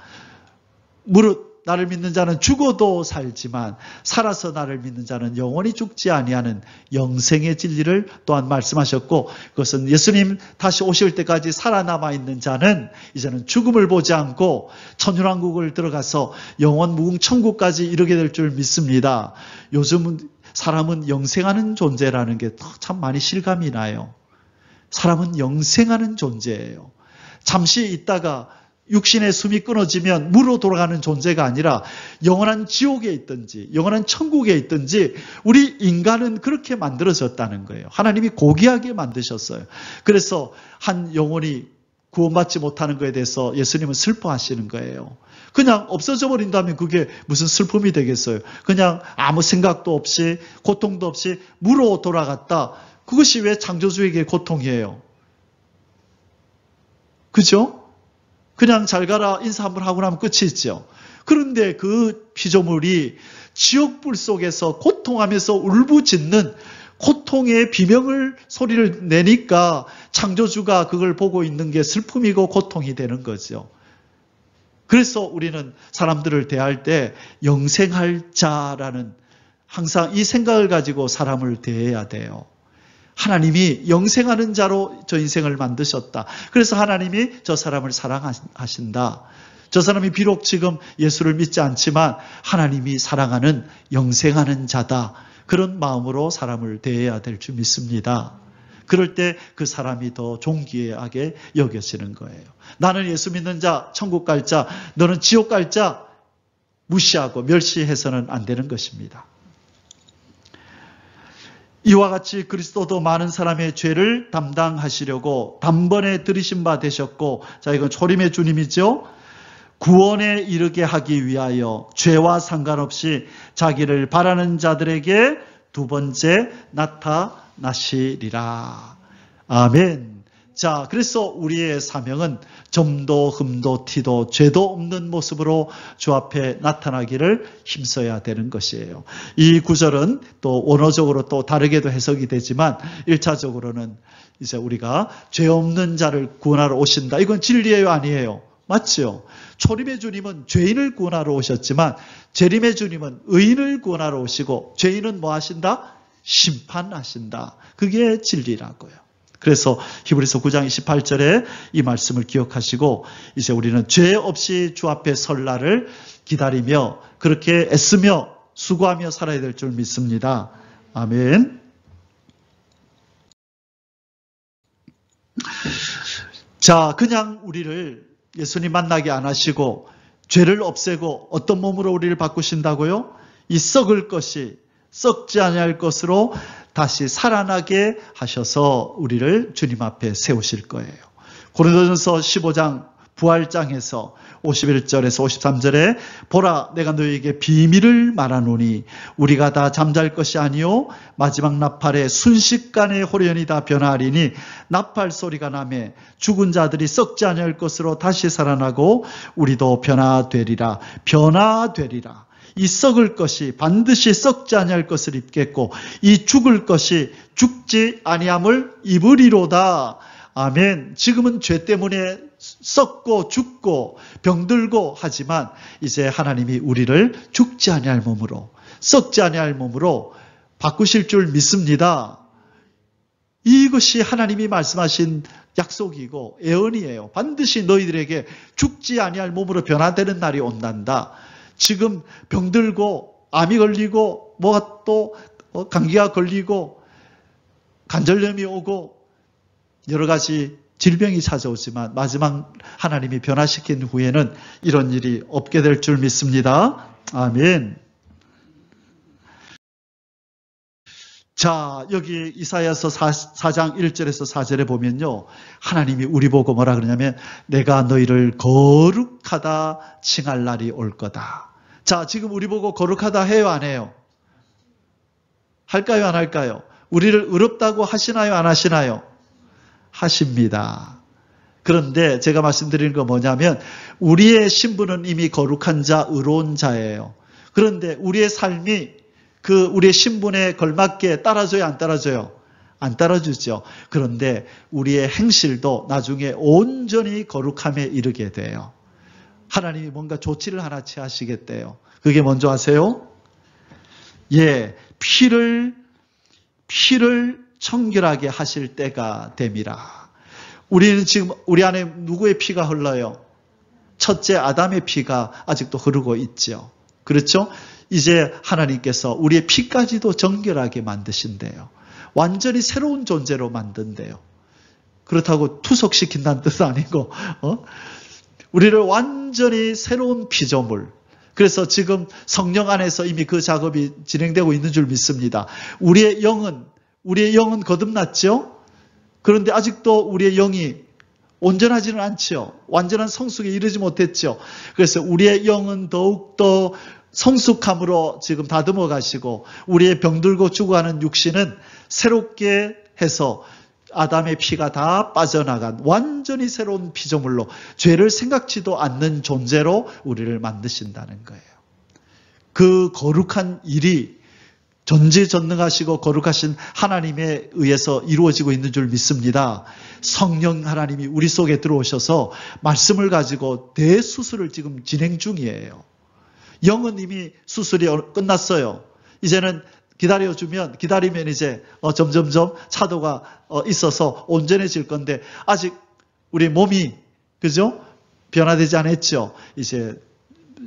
무릇 나를 믿는 자는 죽어도 살지만 살아서 나를 믿는 자는 영원히 죽지 아니하는 영생의 진리를 또한 말씀하셨고, 그것은 예수님 다시 오실 때까지 살아남아 있는 자는 이제는 죽음을 보지 않고 천년왕국을 들어가서 영원 무궁 천국까지 이르게 될 줄 믿습니다. 요즘은 사람은 영생하는 존재라는 게 참 많이 실감이 나요. 사람은 영생하는 존재예요. 잠시 있다가 육신의 숨이 끊어지면 무로 돌아가는 존재가 아니라 영원한 지옥에 있든지 영원한 천국에 있든지 우리 인간은 그렇게 만들어졌다는 거예요. 하나님이 고귀하게 만드셨어요. 그래서 한 영혼이 구원받지 못하는 것에 대해서 예수님은 슬퍼하시는 거예요. 그냥 없어져 버린다면 그게 무슨 슬픔이 되겠어요. 그냥 아무 생각도 없이 고통도 없이 무로 돌아갔다. 그것이 왜 창조주에게 고통이에요? 그죠? 그냥 잘 가라 인사 한번 하고 나면 끝이 있죠. 그런데 그 피조물이 지옥불 속에서 고통하면서 울부짖는 고통의 비명을 소리를 내니까 창조주가 그걸 보고 있는 게 슬픔이고 고통이 되는 거죠. 그래서 우리는 사람들을 대할 때 영생할 자라는 항상 이 생각을 가지고 사람을 대해야 돼요. 하나님이 영생하는 자로 저 인생을 만드셨다. 그래서 하나님이 저 사람을 사랑하신다. 저 사람이 비록 지금 예수를 믿지 않지만 하나님이 사랑하는 영생하는 자다. 그런 마음으로 사람을 대해야 될 줄 믿습니다. 그럴 때 그 사람이 더 존귀하게 여겨지는 거예요. 나는 예수 믿는 자, 천국 갈 자, 너는 지옥 갈 자 무시하고 멸시해서는 안 되는 것입니다. 이와 같이 그리스도도 많은 사람의 죄를 담당하시려고 단번에 들이신 바 되셨고, 자, 이건 초림의 주님이죠. 구원에 이르게 하기 위하여 죄와 상관없이 자기를 바라는 자들에게 두 번째 나타나시리라. 아멘. 자, 그래서 우리의 사명은 점도 흠도 티도 죄도 없는 모습으로 주 앞에 나타나기를 힘써야 되는 것이에요. 이 구절은 또 원어적으로 또 다르게도 해석이 되지만 1차적으로는 이제 우리가 죄 없는 자를 구원하러 오신다. 이건 진리예요, 아니에요? 맞죠? 초림의 주님은 죄인을 구원하러 오셨지만 재림의 주님은 의인을 구원하러 오시고 죄인은 뭐 하신다? 심판하신다. 그게 진리라고요. 그래서 히브리서 9장 28절에 이 말씀을 기억하시고 이제 우리는 죄 없이 주 앞에 설 날을 기다리며 그렇게 애쓰며 수고하며 살아야 될 줄 믿습니다. 아멘. 자, 그냥 우리를 예수님 만나게 안 하시고 죄를 없애고 어떤 몸으로 우리를 바꾸신다고요? 이 썩을 것이 썩지 아니할 것으로 다시 살아나게 하셔서 우리를 주님 앞에 세우실 거예요. 고린도전서 15장 부활장에서 51절에서 53절에 보라 내가 너희에게 비밀을 말하노니 우리가 다 잠잘 것이 아니요 마지막 나팔에 순식간에 호련히 다 변화하리니 나팔 소리가 나매 죽은 자들이 썩지 아니할 것으로 다시 살아나고 우리도 변화되리라. 변화되리라. 이 썩을 것이 반드시 썩지 아니할 것을 입겠고 이 죽을 것이 죽지 아니함을 입으리로다. 아멘. 지금은 죄 때문에 썩고 죽고 병들고 하지만 이제 하나님이 우리를 죽지 아니할 몸으로 썩지 아니할 몸으로 바꾸실 줄 믿습니다. 이것이 하나님이 말씀하신 약속이고 예언이에요. 반드시 너희들에게 죽지 아니할 몸으로 변화되는 날이 온단다. 지금 병들고 암이 걸리고 뭐가 또 감기가 걸리고 관절염이 오고 여러 가지 질병이 찾아오지만 마지막 하나님이 변화시킨 후에는 이런 일이 없게 될 줄 믿습니다. 아멘. 자, 여기 이사야서 4장 1절에서 4절에 보면요. 하나님이 우리 보고 뭐라 그러냐면 내가 너희를 거룩하다 칭할 날이 올 거다. 자, 지금 우리 보고 거룩하다 해요, 안 해요? 할까요, 안 할까요? 우리를 의롭다고 하시나요, 안 하시나요? 하십니다. 그런데 제가 말씀드리는 건 뭐냐면 우리의 신분은 이미 거룩한 자, 의로운 자예요. 그런데 우리의 삶이 그 우리의 신분에 걸맞게 따라줘요, 안 따라줘요? 안 따라주죠. 그런데 우리의 행실도 나중에 온전히 거룩함에 이르게 돼요. 하나님이 뭔가 조치를 하나 취하시겠대요. 그게 뭔지 아세요? 예, 피를 청결하게 하실 때가 됨이라. 우리는 지금 우리 안에 누구의 피가 흘러요? 첫째 아담의 피가 아직도 흐르고 있죠. 그렇죠? 이제 하나님께서 우리의 피까지도 정결하게 만드신대요. 완전히 새로운 존재로 만든대요. 그렇다고 투석시킨다는 뜻은 아니고 우리를 완전히 새로운 피조물. 그래서 지금 성령 안에서 이미 그 작업이 진행되고 있는 줄 믿습니다. 우리의 영은 거듭났죠? 그런데 아직도 우리의 영이 온전하지는 않죠. 완전한 성숙에 이르지 못했죠. 그래서 우리의 영은 더욱더 성숙함으로 지금 다듬어 가시고 우리의 병들고 죽어가는 육신은 새롭게 해서 아담의 피가 다 빠져나간 완전히 새로운 피조물로 죄를 생각지도 않는 존재로 우리를 만드신다는 거예요. 그 거룩한 일이 전지전능하시고 거룩하신 하나님에 의해서 이루어지고 있는 줄 믿습니다. 성령 하나님이 우리 속에 들어오셔서 말씀을 가지고 대수술을 지금 진행 중이에요. 영은 이미 수술이 끝났어요. 이제는 기다리면 이제 점점점 차도가 있어서 온전해질 건데 아직 우리 몸이 그죠? 변화되지 않았죠. 이제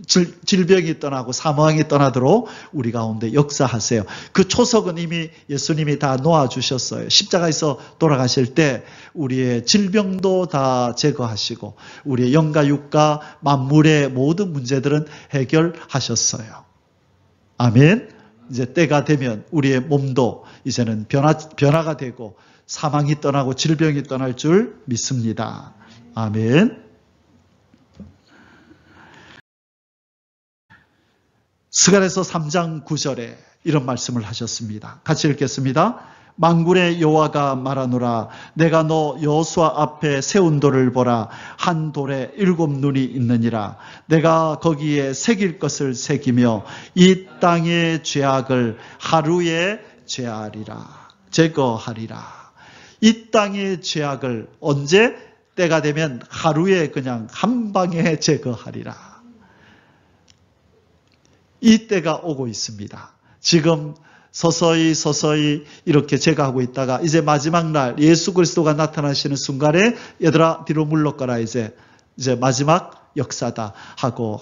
질병이 떠나고 사망이 떠나도록 우리 가운데 역사하세요. 그 초석은 이미 예수님이 다 놓아주셨어요. 십자가에서 돌아가실 때 우리의 질병도 다 제거하시고 우리의 영과 육과 만물의 모든 문제들은 해결하셨어요. 아멘. 이제 때가 되면 우리의 몸도 이제는 변화가 되고 사망이 떠나고 질병이 떠날 줄 믿습니다. 아멘. 스가랴서 3장 9절에 이런 말씀을 하셨습니다. 같이 읽겠습니다. 만군의 여호와가 말하노라 내가 너 여호수아 앞에 세운 돌을 보라 한 돌에 7눈이 있느니라 내가 거기에 새길 것을 새기며 이 땅의 죄악을 하루에 제거하리라. 이 땅의 죄악을 언제? 때가 되면 하루에 그냥 한 방에 제거하리라. 이 때가 오고 있습니다. 지금 서서히 이렇게 제가 하고 있다가 이제 마지막 날 예수 그리스도가 나타나시는 순간에 얘들아 뒤로 물러가라 이제 마지막 역사다 하고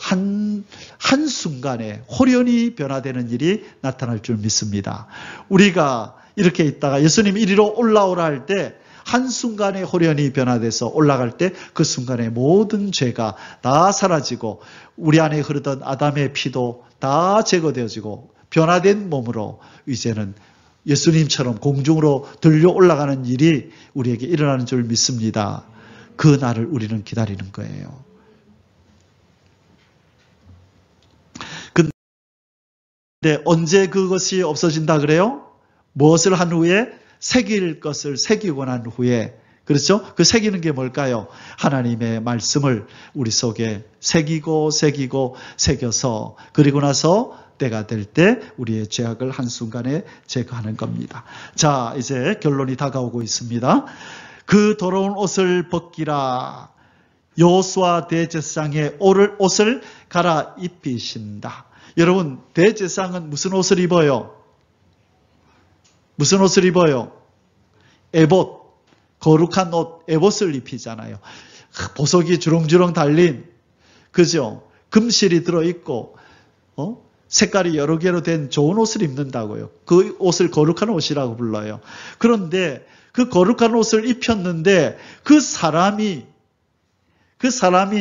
한순간에 홀연히 변화되는 일이 나타날 줄 믿습니다. 우리가 이렇게 있다가 예수님 이리로 올라오라 할 때 한순간에 홀연히 변화돼서 올라갈 때 그 순간에 모든 죄가 다 사라지고 우리 안에 흐르던 아담의 피도 다 제거되어지고 변화된 몸으로 이제는 예수님처럼 공중으로 들려 올라가는 일이 우리에게 일어나는 줄 믿습니다. 그 날을 우리는 기다리는 거예요. 근데 언제 그것이 없어진다 그래요? 무엇을 한 후에? 새길 것을 새기고 난 후에 그렇죠? 그 새기는 게 뭘까요? 하나님의 말씀을 우리 속에 새겨서 그리고 나서 때가 될 때 우리의 죄악을 한순간에 제거하는 겁니다. 자, 이제 결론이 다가오고 있습니다. 그 더러운 옷을 벗기라. 여호수아 대제사장의 옷을 갈아입히신다. 여러분, 대제사장은 무슨 옷을 입어요? 무슨 옷을 입어요? 에봇, 거룩한 옷, 에봇을 입히잖아요. 보석이 주렁주렁 달린, 그죠? 금실이 들어있고, 색깔이 여러 개로 된 좋은 옷을 입는다고요. 그 옷을 거룩한 옷이라고 불러요. 그런데 그 거룩한 옷을 입혔는데 그 사람이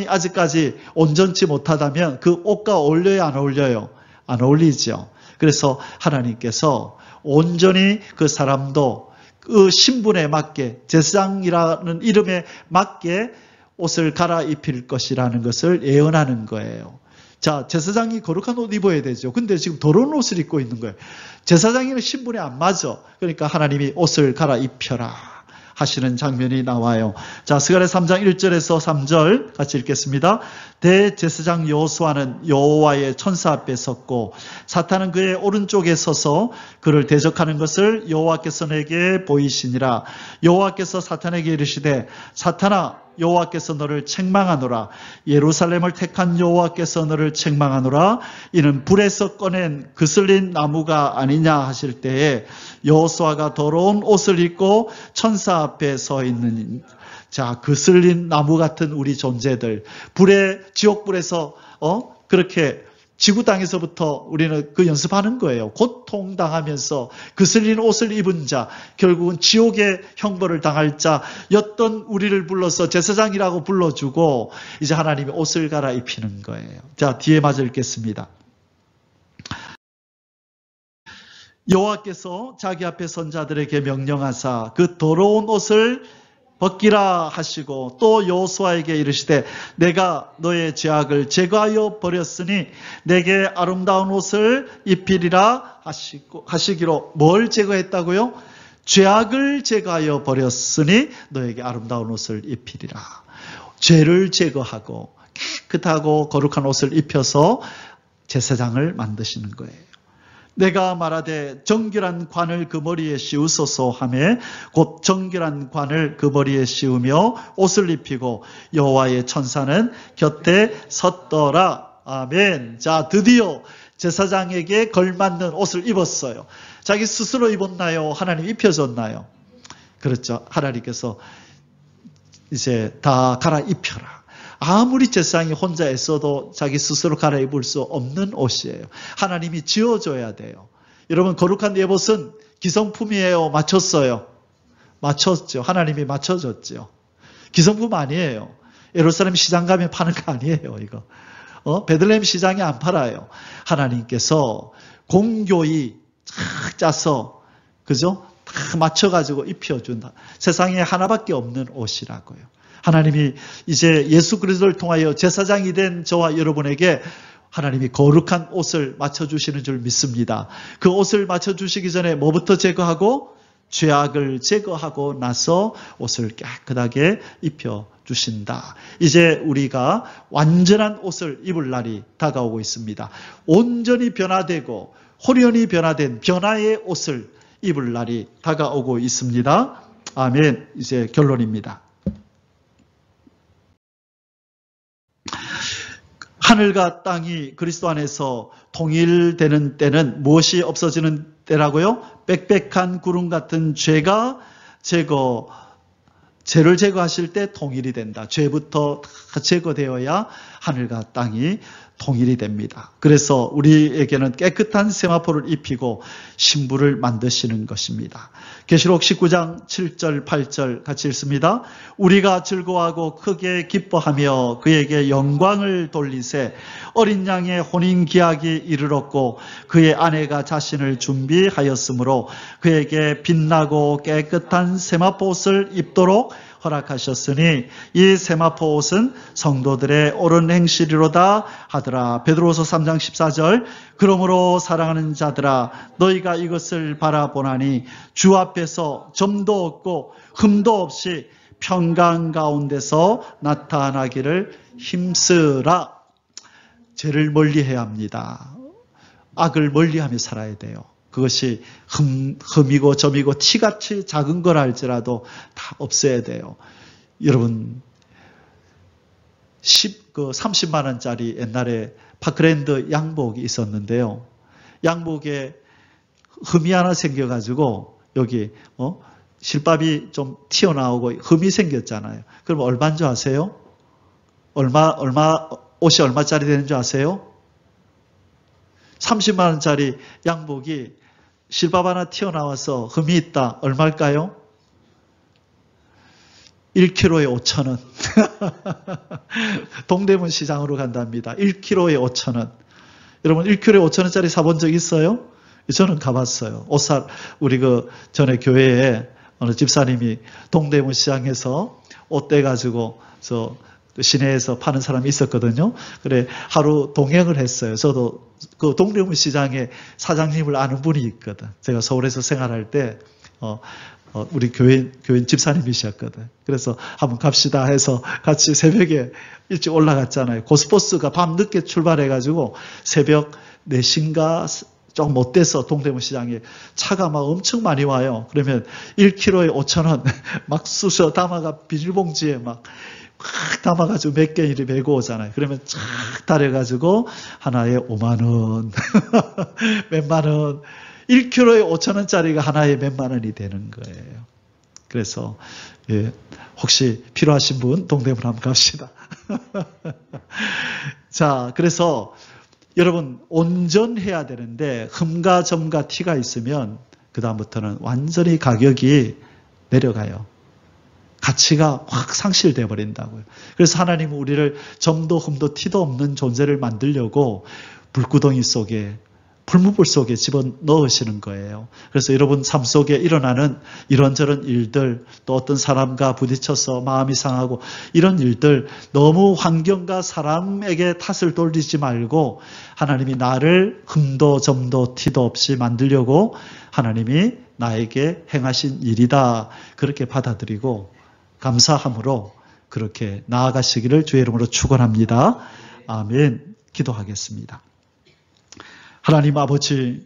아직까지 온전치 못하다면 그 옷과 어울려요, 안 어울려요? 안 어울리죠. 그래서 하나님께서 온전히 그 사람도 그 신분에 맞게 제사장이라는 이름에 맞게 옷을 갈아입힐 것이라는 것을 예언하는 거예요. 자, 제사장이 거룩한 옷 입어야 되죠. 근데 지금 더러운 옷을 입고 있는 거예요. 제사장이는 신분에 안 맞아. 그러니까 하나님이 옷을 갈아입혀라 하시는 장면이 나와요. 자, 스가랴 3장 1절에서 3절 같이 읽겠습니다. 대제사장 여호수아는 여호와의 천사 앞에 섰고 사탄은 그의 오른쪽에 서서 그를 대적하는 것을 여호와께서 내게 보이시니라. 여호와께서 사탄에게 이르시되 사탄아 여호와께서 너를 책망하노라. 예루살렘을 택한 여호와께서 너를 책망하노라. 이는 불에서 꺼낸 그슬린 나무가 아니냐 하실 때에 여호수아가 더러운 옷을 입고 천사 앞에 서 있는 자, 그슬린 나무 같은 우리 존재들, 지옥불에서 그렇게 지구 땅에서부터 우리는 그 연습하는 거예요. 고통당하면서 그슬린 옷을 입은 자, 결국은 지옥의 형벌을 당할 자였던 우리를 불러서 제사장이라고 불러주고 이제 하나님이 옷을 갈아입히는 거예요. 자, 뒤에 마저 읽겠습니다. 여호와께서 자기 앞에 선 자들에게 명령하사 그 더러운 옷을 벗기라 하시고 또 여호수아에게 이르시되 내가 너의 죄악을 제거하여 버렸으니 내게 아름다운 옷을 입히리라 하시기로 뭘 제거했다고요? 죄악을 제거하여 버렸으니 너에게 아름다운 옷을 입히리라. 죄를 제거하고 깨끗하고 거룩한 옷을 입혀서 제사장을 만드시는 거예요. 내가 말하되 정결한 관을 그 머리에 씌우소서 하매 곧 정결한 관을 그 머리에 씌우며 옷을 입히고 여호와의 천사는 곁에 섰더라. 아멘. 자, 드디어 제사장에게 걸맞는 옷을 입었어요. 자기 스스로 입었나요? 하나님 입혀줬나요? 그렇죠. 하나님께서 이제 다 갈아입혀라. 아무리 제사장이 혼자 애써도 자기 스스로 갈아입을 수 없는 옷이에요. 하나님이 지어줘야 돼요. 여러분, 거룩한 예봇은 기성품이에요? 맞췄어요? 맞췄죠. 하나님이 맞춰줬죠. 기성품 아니에요. 예루살렘 시장 가면 파는 거 아니에요, 이거. 베들레헴 시장에 안 팔아요. 하나님께서 공교히 쫙 짜서, 그죠? 다 맞춰가지고 입혀준다. 세상에 하나밖에 없는 옷이라고요. 하나님이 이제 예수 그리스도를 통하여 제사장이 된 저와 여러분에게 하나님이 거룩한 옷을 맞춰주시는 줄 믿습니다. 그 옷을 맞춰주시기 전에 뭐부터 제거하고? 죄악을 제거하고 나서 옷을 깨끗하게 입혀주신다. 이제 우리가 완전한 옷을 입을 날이 다가오고 있습니다. 온전히 변화되고 호련히 변화된 변화의 옷을 입을 날이 다가오고 있습니다. 아멘. 이제 결론입니다. 하늘과 땅이 그리스도 안에서 통일되는 때는 무엇이 없어지는 때라고요? 빽빽한 구름 같은 죄를 제거하실 때 통일이 된다. 죄부터 다 제거되어야 하늘과 땅이 통일이 됩니다. 그래서 우리에게는 깨끗한 세마포를 입히고 신부를 만드시는 것입니다. 계시록 19장 7절 8절 같이 읽습니다. 우리가 즐거워하고 크게 기뻐하며 그에게 영광을 돌리세 어린 양의 혼인기약이 이르렀고 그의 아내가 자신을 준비하였으므로 그에게 빛나고 깨끗한 세마포 옷을 입도록 허락하셨으니 이 세마포 옷은 성도들의 옳은 행실이로다 하더라. 베드로후서 3장 14절 그러므로 사랑하는 자들아 너희가 이것을 바라보나니 주 앞에서 점도 없고 흠도 없이 평강 가운데서 나타나기를 힘쓰라. 죄를 멀리해야 합니다. 악을 멀리하며 살아야 돼요. 그것이 흠이고 점이고 티같이 작은 걸 할지라도 다 없애야 돼요. 여러분 30만 원짜리 옛날에 파크랜드 양복이 있었는데요. 양복에 흠이 하나 생겨가지고 여기 실밥이 좀 튀어나오고 흠이 생겼잖아요. 그럼 얼마인 줄 아세요? 옷이 얼마짜리 되는 줄 아세요? 30만 원짜리 양복이 실밥 하나 튀어나와서 흠이 있다. 얼마일까요? 1kg에 5,000원. 동대문 시장으로 간답니다. 1kg에 5,000원. 여러분 1kg에 5,000원짜리 사본 적 있어요? 저는 가봤어요. 우리 전에 교회에 어느 집사님이 동대문 시장에서 옷 떼가지고 시내에서 파는 사람이 있었거든요. 그래 하루 동행을 했어요. 저도 그 동대문 시장에 사장님을 아는 분이 있거든. 제가 서울에서 생활할 때 우리 교인 집사님이셨거든. 그래서 한번 갑시다 해서 같이 새벽에 일찍 올라갔잖아요. 고스포스가 밤 늦게 출발해가지고 새벽 4시인가 좀 못 돼서 동대문 시장에 차가 막 엄청 많이 와요. 그러면 1kg에 5,000원 막 쑤셔 담아가 비닐봉지에 막 담아가지고 몇 개 이리 메고 오잖아요. 그러면 쫙 달여가지고 하나에 5만 원, 몇만 원, 1kg에 5,000원짜리가 하나에 몇만 원이 되는 거예요. 그래서 혹시 필요하신 분 동대문 한번 갑시다. 자, 그래서 여러분 온전해야 되는데 흠과 점과 티가 있으면 그 다음부터는 완전히 가격이 내려가요. 가치가 확 상실되어 버린다고요. 그래서 하나님은 우리를 점도 흠도 티도 없는 존재를 만들려고 불구덩이 속에 풀무불 속에 집어넣으시는 거예요. 그래서 여러분 삶 속에 일어나는 이런저런 일들, 또 어떤 사람과 부딪혀서 마음이 상하고 이런 일들, 너무 환경과 사람에게 탓을 돌리지 말고 하나님이 나를 흠도 점도 티도 없이 만들려고 하나님이 나에게 행하신 일이다, 그렇게 받아들이고 감사함으로 그렇게 나아가시기를 주의 이름으로 축원합니다. 아멘. 기도하겠습니다. 하나님 아버지,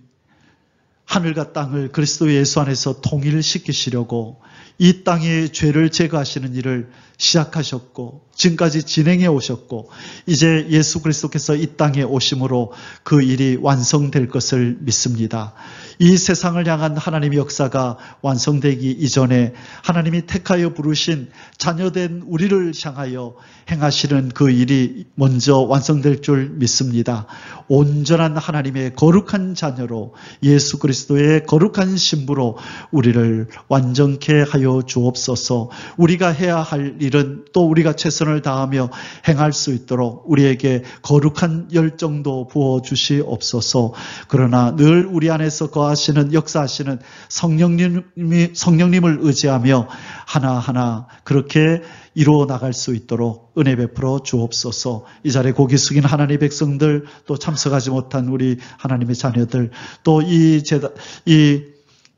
하늘과 땅을 그리스도 예수 안에서 통일시키시려고 이 땅의 죄를 제거하시는 일을 시작하셨고 지금까지 진행해 오셨고 이제 예수 그리스도께서 이 땅에 오심으로 그 일이 완성될 것을 믿습니다. 이 세상을 향한 하나님의 역사가 완성되기 이전에 하나님이 택하여 부르신 자녀된 우리를 향하여 행하시는 그 일이 먼저 완성될 줄 믿습니다. 온전한 하나님의 거룩한 자녀로 예수 그리스도의 거룩한 신부로 우리를 완전케 하여 주옵소서. 우리가 해야 할 일은 또 우리가 최선을 다하며 행할 수 있도록 우리에게 거룩한 열정도 부어주시옵소서. 그러나 늘 우리 안에서 거하시는 역사하시는 성령님을 의지하며 하나하나 그렇게 이루어 나갈 수 있도록 은혜 베풀어 주옵소서. 이 자리에 고개 숙인 하나님의 백성들, 또 참석하지 못한 우리 하나님의 자녀들, 또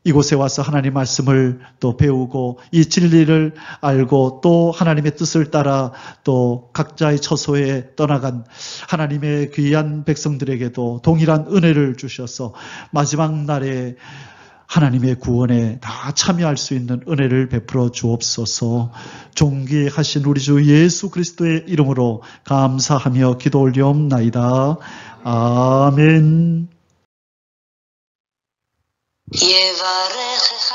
이곳에 와서 하나님 말씀을 또 배우고 이 진리를 알고 또 하나님의 뜻을 따라 또 각자의 처소에 떠나간 하나님의 귀한 백성들에게도 동일한 은혜를 주셔서 마지막 날에 하나님의 구원에 다 참여할 수 있는 은혜를 베풀어 주옵소서. 존귀하신 우리 주 예수 그리스도의 이름으로 감사하며 기도 올리옵나이다. 아멘. יברך